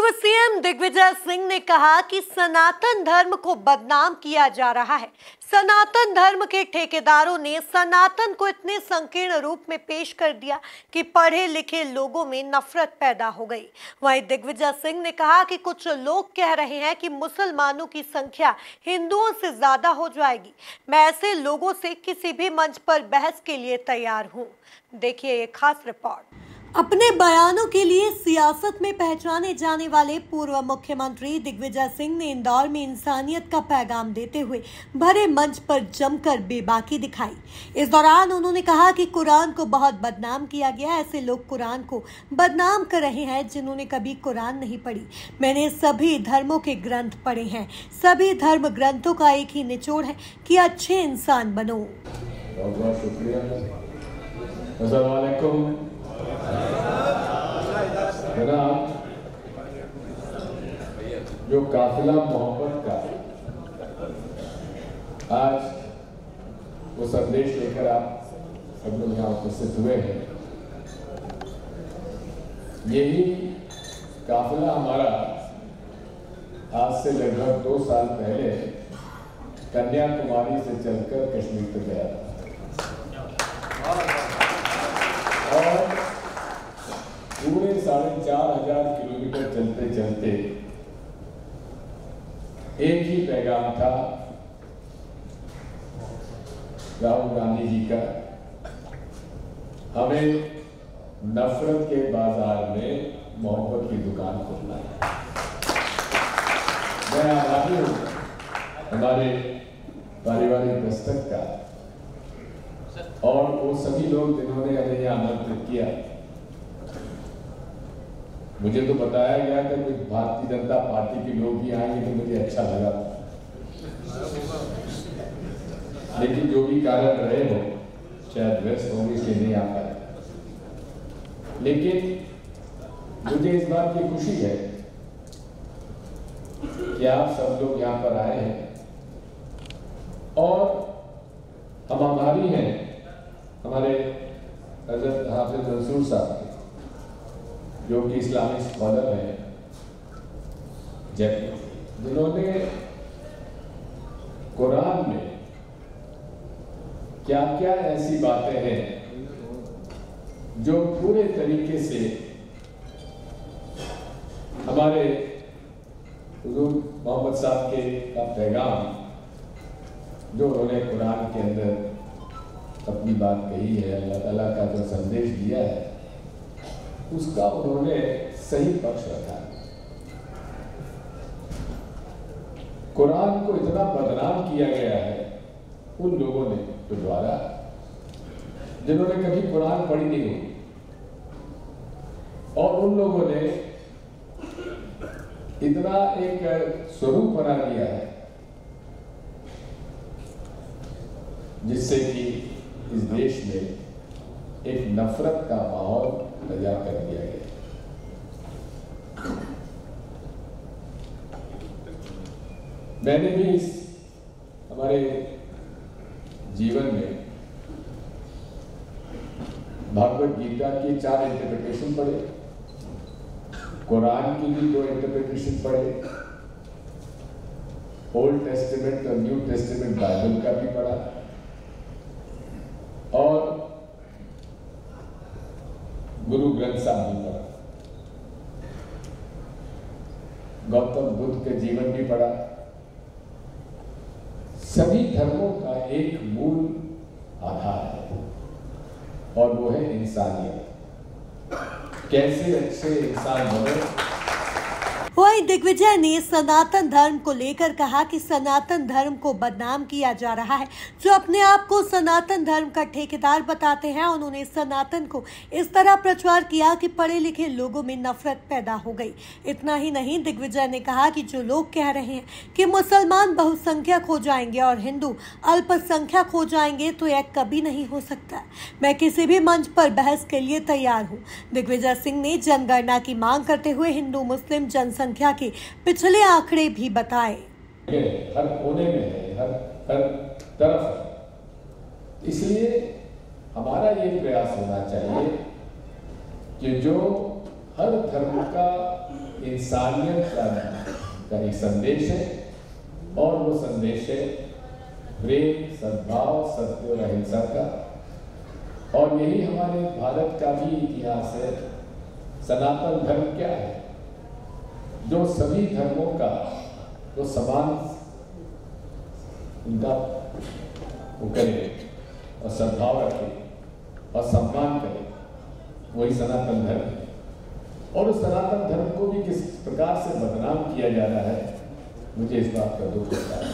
पूर्व सीएम दिग्विजय सिंह ने कहा कि सनातन धर्म को बदनाम किया जा रहा है। सनातन धर्म के ठेकेदारों ने सनातन को इतने संकीर्ण रूप में पेश कर दिया कि पढ़े लिखे लोगों में नफरत पैदा हो गई। वहीं दिग्विजय सिंह ने कहा कि कुछ लोग कह रहे हैं कि मुसलमानों की संख्या हिंदुओं से ज्यादा हो जाएगी। मैं ऐसे लोगों से किसी भी मंच पर बहस के लिए तैयार हूं। देखिए ये खास रिपोर्ट। अपने बयानों के लिए सियासत में पहचाने जाने वाले पूर्व मुख्यमंत्री दिग्विजय सिंह ने इंदौर में इंसानियत का पैगाम देते हुए भरे मंच पर जमकर बेबाकी दिखाई। इस दौरान उन्होंने कहा कि कुरान को बहुत बदनाम किया गया। ऐसे लोग कुरान को बदनाम कर रहे हैं जिन्होंने कभी कुरान नहीं पढ़ी। मैंने सभी धर्मों के ग्रंथ पढ़े हैं। सभी धर्म ग्रंथों का एक ही निचोड़ है कि अच्छे इंसान बनो। बहुत शुक्रिया। अस्सलाम वालेकुम। जो काफिला मोहब्बत का आज वो संदेश लेकर आप सब लोग यहाँ उपस्थित हुए हैं, यही काफिला हमारा आज से लगभग 2 साल पहले कन्याकुमारी से चलकर कश्मीर तक गया था और पूरे 4500 किलोमीटर चलते चलते एक ही पैगाम था राहुल गांधी जी का, हमें नफरत के बाजार में मोहब्बत की दुकान खोलना है। मैं आभारी हूं हमारे पारिवारिक दस्तक का और वो सभी लोग जिन्होंने हमें यह आमंत्रित किया। मुझे तो बताया गया था कि भारतीय जनता पार्टी के लोग भी आएंगे तो मुझे अच्छा लगा, लेकिन जो भी कारण रहे हो, शायद व्यस्त होंगे इसलिए नहीं आ पाए। लेकिन मुझे इस बात की खुशी है कि आप सब लोग यहाँ पर आए हैं और हम आभारी हैं हमारे हजरत हाफिज मंसूर साहब जो कि इस्लामिक स्कॉलर हैं जयपुर, जिन्होंने कुरान में क्या क्या ऐसी बातें हैं जो पूरे तरीके से हमारे हुजूर मोहम्मद साहब के का पैगाम जो उन्होंने कुरान के अंदर अपनी बात कही है, अल्लाह ताला का जो संदेश दिया है उसका उन्होंने सही पक्ष रखा। कुरान को इतना बदनाम किया गया है उन लोगों ने तो द्वारा जिन्होंने कभी कुरान पढ़ी नहीं हुई, और उन लोगों ने इतना एक स्वरूप बना दिया है जिससे कि इस देश में एक नफरत का माहौल पैदा कर दिया गया। मैंने भी इस हमारे जीवन में भगवत गीता की 4 इंटरप्रिटेशन पढ़े, कुरान की भी 2 इंटरप्रिटेशन पढ़े, ओल्ड टेस्टामेंट और न्यू टेस्टामेंट बाइबल का भी पढ़ा और गुरु ग्रंथ साहब भी पढ़ा, गौतम बुद्ध के जीवन भी पढ़ा। सभी धर्मों का एक मूल आधार है और वो है इंसानियत। कैसे अच्छे इंसान बने। वहीं दिग्विजय ने सनातन धर्म को लेकर कहा कि सनातन धर्म को बदनाम किया जा रहा है। जो अपने आप को सनातन धर्म का ठेकेदार बताते हैं, उन्होंने सनातन को इस तरह प्रचार किया कि पढ़े लिखे लोगों में नफरत पैदा हो गई। इतना ही नहीं, दिग्विजय ने कहा कि जो लोग कह रहे हैं कि मुसलमान बहुसंख्यक हो जाएंगे और हिंदू अल्पसंख्यक हो जाएंगे, तो यह कभी नहीं हो सकता। मैं किसी भी मंच पर बहस के लिए तैयार हूँ। दिग्विजय सिंह ने जनगणना की मांग करते हुए हिंदू मुस्लिम जनसंख्या के पिछले आंकड़े भी बताए। हर कोने में है, हर तरफ है। इसलिए हमारा ये प्रयास होना चाहिए कि जो हर धर्म का इंसानियत का एक संदेश है, और वो संदेश है प्रेम, सद्भाव, सत्य और अहिंसा का। और यही हमारे भारत का भी इतिहास है। सनातन धर्म क्या है? जो सभी धर्मों का जो समान उनका वो करे और सद्भाव रखे और सम्मान करे, वही सनातन धर्म है। और उस सनातन धर्म को भी किस प्रकार से बदनाम किया जा रहा है, मुझे इस बात का दुख होता है।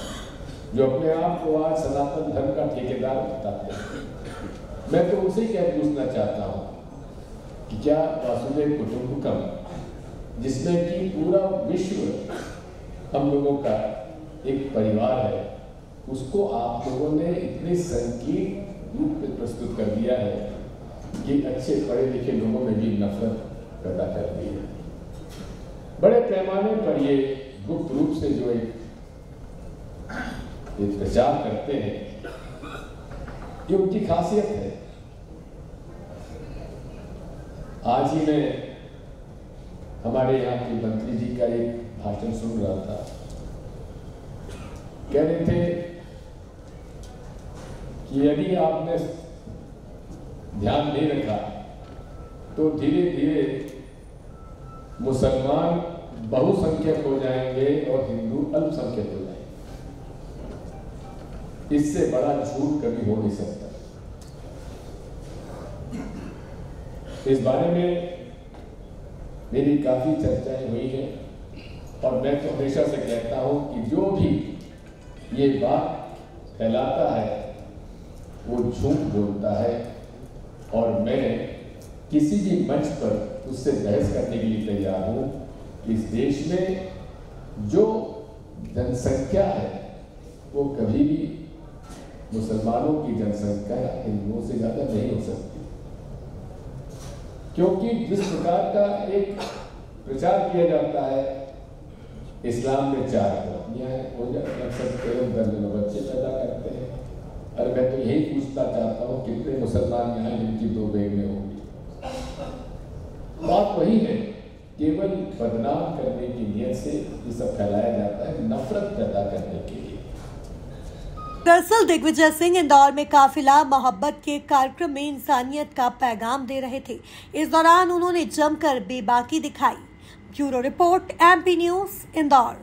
जो अपने आप को आज सनातन धर्म का ठेकेदार बताते हैं, मैं तो उनसे क्या पूछना चाहता हूँ कि क्या वासुदेव कुटुंबकम, जिसमें कि पूरा विश्व हम लोगों का एक परिवार है, उसको आप लोगों ने इतने संकीर्ण रूप में प्रस्तुत कर दिया है कि अच्छे पढ़े लिखे लोगों में भी नफरत पैदा कर दी है। बड़े पैमाने पर ये गुप्त रूप से जो एक प्रचार करते हैं, ये उनकी खासियत है। आज ही मैं हमारे यहाँ के मंत्री जी का एक भाषण सुन रहा था। कह रहे थे कि यदि आपने ध्यान नहीं रखा तो धीरे धीरे मुसलमान बहुसंख्यक हो जाएंगे और हिंदू अल्पसंख्यक हो जाएंगे। इससे बड़ा झूठ कभी हो नहीं सकता। इस बारे में मेरी काफी चर्चाएं हुई हैं और मैं तो हमेशा से कहता हूं कि जो भी ये बात फैलाता है वो झूठ बोलता है, और मैं किसी भी मंच पर उससे बहस करने के लिए तैयार हूं। इस देश में जो जनसंख्या है वो कभी भी मुसलमानों की जनसंख्या हिंदुओं से ज्यादा नहीं हो सकती, क्योंकि जिस प्रकार का एक प्रचार किया जाता है, इस्लाम में 4 पत्नियां हैं, वो अक्सर दर्जनों बच्चे पैदा करते हैं। और मैं तो यही पूछना चाहता हूँ, कितने मुसलमान यहाँ जिनकी 2 बहनें होंगी? बात वही है, केवल बदनाम करने की नियत से ये सब फैलाया जाता है, नफरत पैदा करने के लिए। दरअसल दिग्विजय सिंह इंदौर में काफिला मोहब्बत के कार्यक्रम में इंसानियत का पैगाम दे रहे थे। इस दौरान उन्होंने जमकर बेबाकी दिखाई। Bureau report, MP news, Indore.